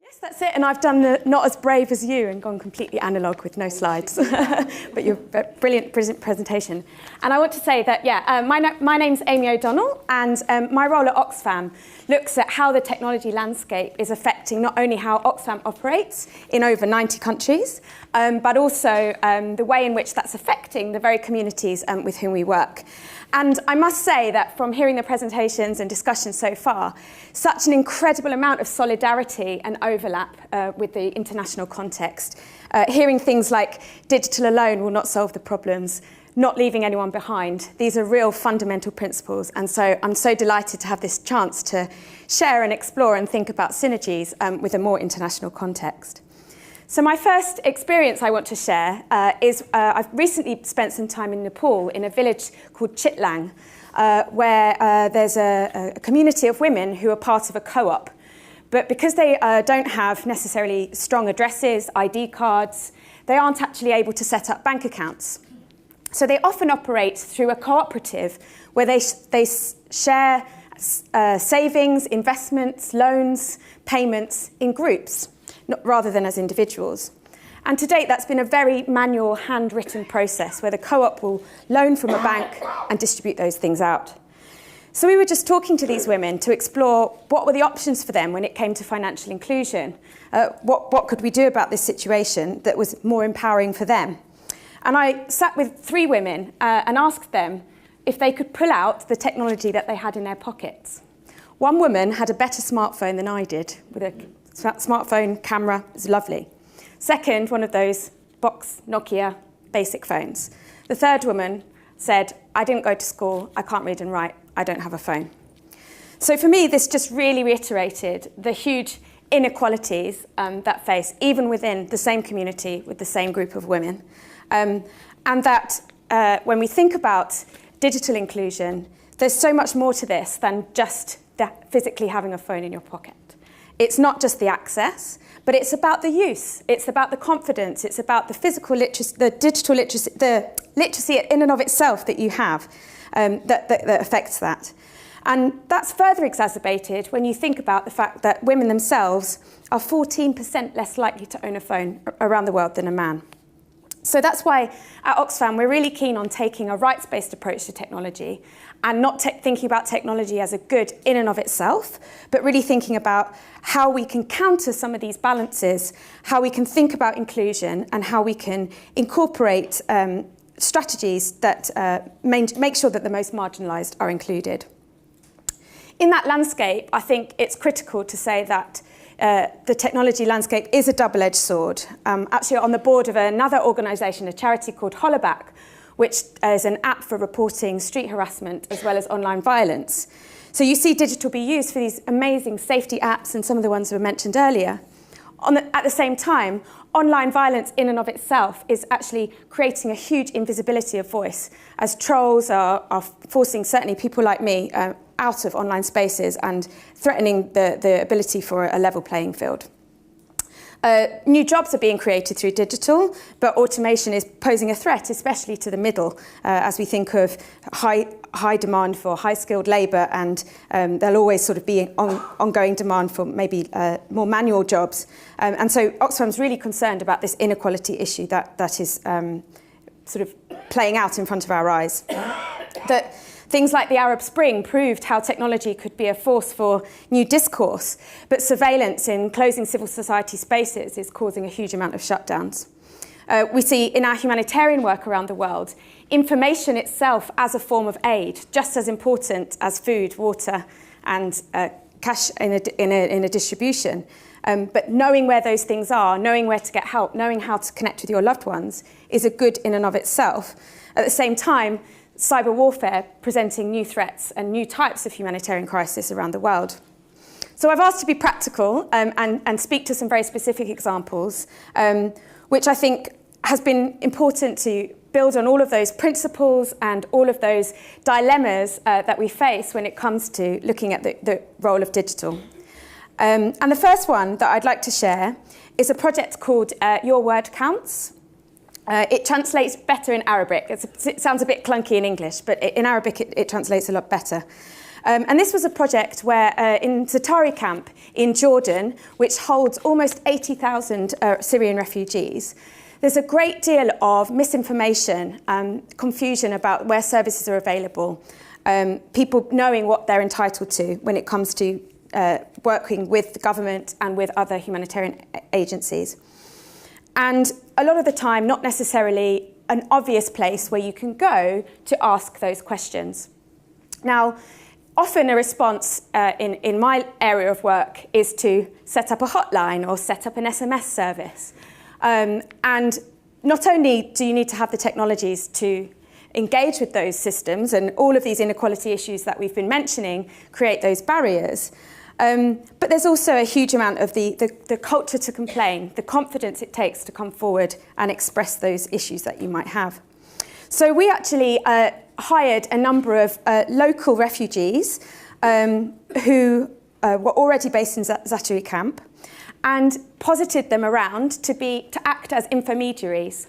Yes, that's it. And I've done the not as brave as you and gone completely analogue with no slides. But you're a brilliant presentation. And I want to say that, my name's Amy O'Donnell, and my role at Oxfam looks at how the technology landscape is affecting not only how Oxfam operates in over 90 countries, but also the way in which that's affecting the very communities with whom we work. And I must say that from hearing the presentations and discussions so far, such an incredible amount of solidarity and overlap with the international context. Hearing things like digital alone will not solve the problems, not leaving anyone behind. These are real fundamental principles. And so I'm so delighted to have this chance to share and explore and think about synergies with a more international context. So my first experience I want to share is I've recently spent some time in Nepal in a village called Chitlang, where there's a community of women who are part of a co-op. But because they don't have necessarily strong addresses, ID cards, they aren't actually able to set up bank accounts. So they often operate through a cooperative where they share savings, investments, loans, payments in groups, rather than as individuals. And to date, that's been a very manual, handwritten process where the co-op will loan from a bank and distribute those things out. So we were just talking to these women to explore what were the options for them when it came to financial inclusion. What could we do about this situation that was more empowering for them? And I sat with 3 women and asked them if they could pull out the technology that they had in their pockets. One woman had a better smartphone than I did, with a smartphone camera. It was lovely. Second, one of those box Nokia basic phones. The third woman said, I didn't go to school, I can't read and write, I don't have a phone. So for me, this just really reiterated the huge inequalities that face, even within the same community with the same group of women. And that when we think about digital inclusion, there's so much more to this than just physically having a phone in your pocket. It's not just the access, but it's about the use. It's about the confidence. It's about the physical literacy, the digital literacy, the literacy in and of itself that you have that affects that. And that's further exacerbated when you think about the fact that women themselves are 14% less likely to own a phone around the world than a man. So that's why at Oxfam we're really keen on taking a rights-based approach to technology and not thinking about technology as a good in and of itself, but really thinking about how we can counter some of these balances, how we can think about inclusion, and how we can incorporate strategies that make sure that the most marginalised are included. In that landscape, I think it's critical to say that the technology landscape is a double-edged sword. Actually, on the board of another organisation, a charity called Hollaback, which is an app for reporting street harassment as well as online violence. So you see digital be used for these amazing safety apps and some of the ones that were mentioned earlier. At the same time, online violence in and of itself is actually creating a huge invisibility of voice, as trolls are forcing certainly people like me out of online spaces and threatening the ability for a level playing field. New jobs are being created through digital, but automation is posing a threat, especially to the middle, as we think of high demand for high-skilled labour, and there'll always sort of be ongoing demand for maybe more manual jobs. And so Oxfam's really concerned about this inequality issue that is sort of playing out in front of our eyes. That things like the Arab Spring proved how technology could be a force for new discourse, but surveillance in closing civil society spaces is causing a huge amount of shutdowns. We see in our humanitarian work around the world, information itself as a form of aid, just as important as food, water, and cash in a distribution. But knowing where those things are, knowing where to get help, knowing how to connect with your loved ones is a good in and of itself. At the same time, cyber warfare presenting new threats and new types of humanitarian crisis around the world. So I've asked to be practical and speak to some very specific examples, which I think has been important to build on all of those principles and all of those dilemmas that we face when it comes to looking at the role of digital. And the first one that I'd like to share is a project called Your Word Counts. It translates better in Arabic. It sounds a bit clunky in English, but in Arabic it translates a lot better. And this was a project where in Zatari camp in Jordan, which holds almost 80,000 Syrian refugees, there's a great deal of misinformation and confusion about where services are available, people knowing what they're entitled to when it comes to working with the government and with other humanitarian agencies. And a lot of the time, not necessarily an obvious place where you can go to ask those questions. Now, often a response in my area of work is to set up a hotline or set up an SMS service. And not only do you need to have the technologies to engage with those systems, and all of these inequality issues that we've been mentioning create those barriers, but there's also a huge amount of the culture to complain, the confidence it takes to come forward and express those issues that you might have. So we actually hired a number of local refugees who were already based in Zatari camp and posited them around to act as intermediaries.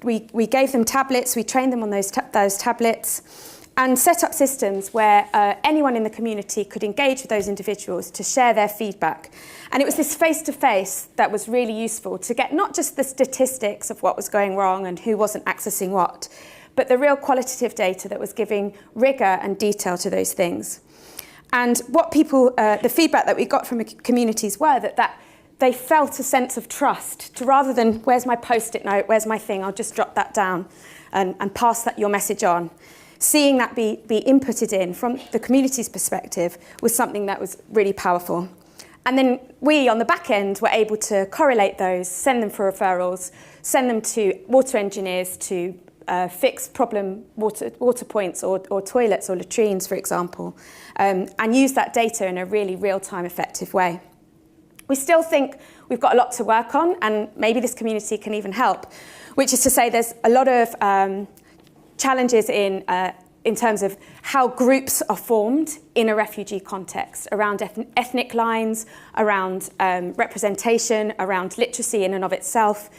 We gave them tablets, we trained them on those tablets, and set up systems where anyone in the community could engage with those individuals to share their feedback. And it was this face-to-face that was really useful to get not just the statistics of what was going wrong and who wasn't accessing what, but the real qualitative data that was giving rigour and detail to those things. And what the feedback that we got from the communities were that they felt a sense of trust, to rather than, where's my post-it note, where's my thing, I'll just drop that down and pass your message on. Seeing that be inputted in from the community's perspective was something that was really powerful. And then we, on the back end, were able to correlate those, send them for referrals, send them to water engineers to fix problem water points or toilets or latrines, for example, and use that data in a really real-time, effective way. We still think we've got a lot to work on, and maybe this community can even help, which is to say there's a lot of challenges in terms of how groups are formed in a refugee context, around ethnic lines, around representation, around literacy in and of itself,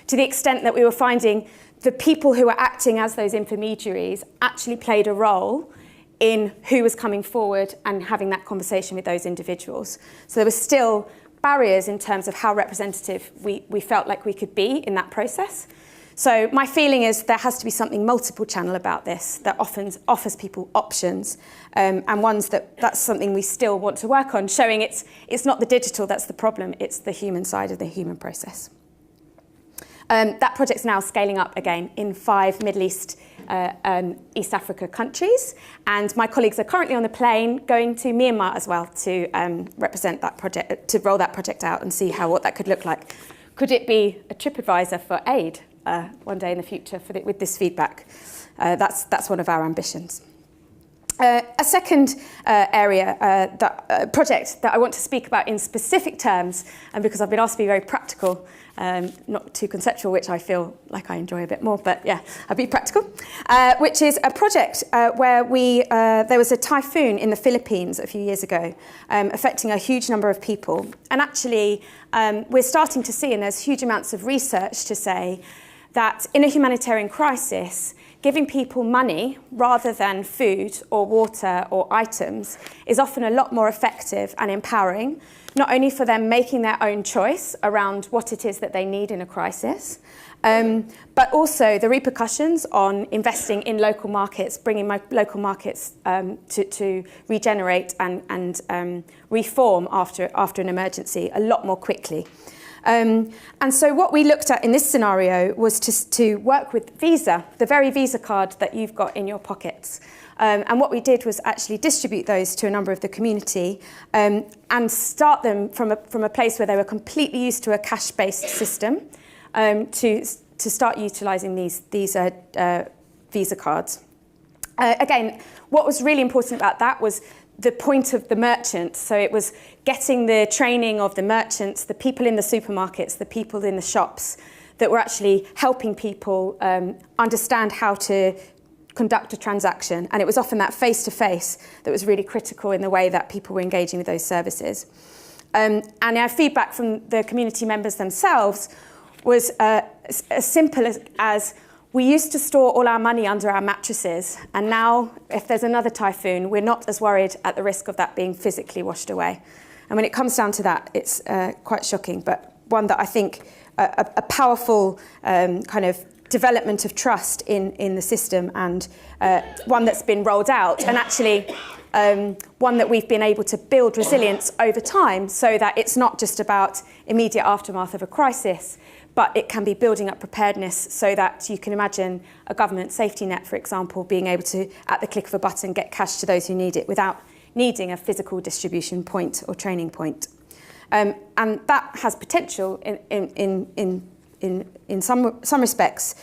to the extent that we were finding the people who were acting as those intermediaries actually played a role in who was coming forward and having that conversation with those individuals. So there were still barriers in terms of how representative we felt like we could be in that process. So my feeling is there has to be something multiple channel about this that often offers people options, and ones that's something we still want to work on, showing it's not the digital that's the problem, it's the human side of the human process. That project's now scaling up again in 5 Middle East, East Africa countries, and my colleagues are currently on the plane going to Myanmar as well to represent that project, to roll that project out and see what that could look like. Could it be a TripAdvisor for aid one day in the future with this feedback? That's one of our ambitions. A second project that I want to speak about in specific terms, and because I've been asked to be very practical, not too conceptual, which I feel like I enjoy a bit more, but yeah, I'll be practical, which is a project where there was a typhoon in the Philippines a few years ago, affecting a huge number of people. And actually, we're starting to see, and there's huge amounts of research to say, that in a humanitarian crisis, giving people money rather than food or water or items is often a lot more effective and empowering, not only for them making their own choice around what it is that they need in a crisis, but also the repercussions on investing in local markets, bringing local markets to regenerate and reform after an emergency a lot more quickly. And so what we looked at in this scenario was to work with Visa, the very Visa card that you've got in your pockets. And what we did was actually distribute those to a number of the community and start them from a place where they were completely used to a cash-based system to start utilising these Visa cards. Again, what was really important about that was the point of the merchant. So it was getting the training of the merchants, the people in the supermarkets, the people in the shops that were actually helping people understand how to conduct a transaction. And it was often that face-to-face that was really critical in the way that people were engaging with those services. And our feedback from the community members themselves was as simple as we used to store all our money under our mattresses, and now if there's another typhoon, we're not as worried at the risk of that being physically washed away. And when it comes down to that, it's quite shocking, but one that I think a powerful kind of development of trust in the system, and one that's been rolled out, and actually one that we've been able to build resilience over time, so that it's not just about immediate aftermath of a crisis, but it can be building up preparedness, so that you can imagine a government safety net, for example, being able to, at the click of a button, get cash to those who need it without needing a physical distribution point or training point. And that has potential in some respects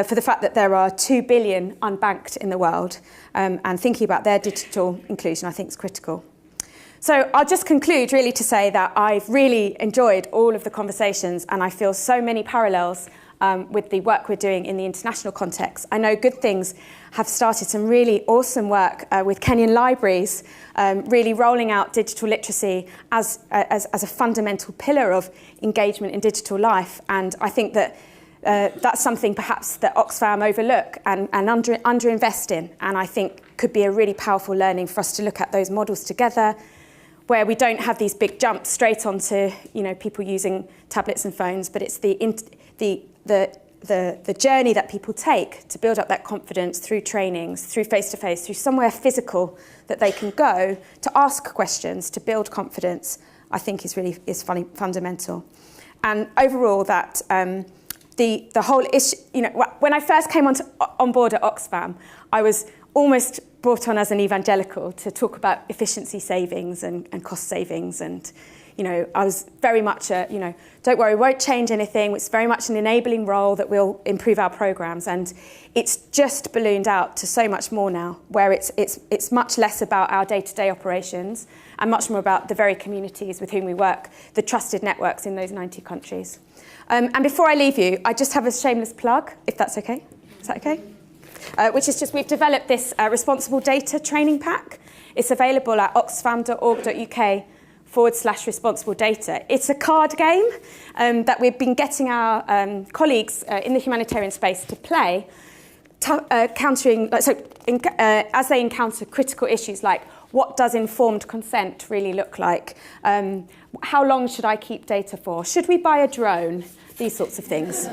for the fact that there are 2 billion unbanked in the world, and thinking about their digital inclusion, I think, is critical. So I'll just conclude really to say that I've really enjoyed all of the conversations, and I feel so many parallels with the work we're doing in the international context. I know Good Things have started some really awesome work with Kenyan libraries, really rolling out digital literacy as a fundamental pillar of engagement in digital life. And I think that that's something perhaps that Oxfam overlook and underinvest in, and I think could be a really powerful learning for us to look at those models together, where we don't have these big jumps straight onto people using tablets and phones, but it's the journey that people take to build up that confidence through trainings, through face-to-face, through somewhere physical that they can go to ask questions, to build confidence, I think is fundamental. And overall, that the whole issue, when I first came on board at Oxfam, I was almost brought on as an evangelical to talk about efficiency savings and cost savings, and I was very much don't worry, we won't change anything. It's very much an enabling role that will improve our programmes, and it's just ballooned out to so much more now, where it's much less about our day-to-day operations and much more about the very communities with whom we work, the trusted networks in those 90 countries. And before I leave you, I just have a shameless plug, if that's okay. Is that okay? Which is just, we've developed this responsible data training pack. It's available at oxfam.org.uk/responsible data. It's a card game that we've been getting our colleagues in the humanitarian space to play, countering, as they encounter critical issues like, what does informed consent really look like? How long should I keep data for? Should we buy a drone? These sorts of things.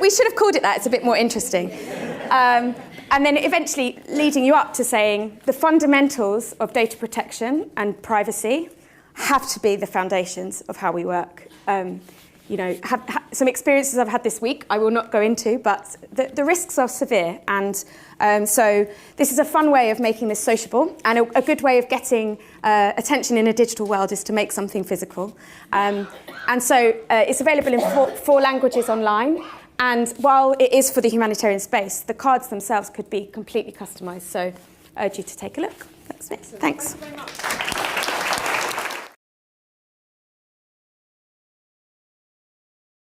We should have called it that. It's a bit more interesting. And then eventually leading you up to saying the fundamentals of data protection and privacy have to be the foundations of how we work. Some experiences I've had this week I will not go into, but the risks are severe. And so this is a fun way of making this sociable, and a good way of getting attention in a digital world is to make something physical. And so it's available in four languages online. And while it is for the humanitarian space, the cards themselves could be completely customised. So I urge you to take a look. That's it. Thanks. Thank you very much.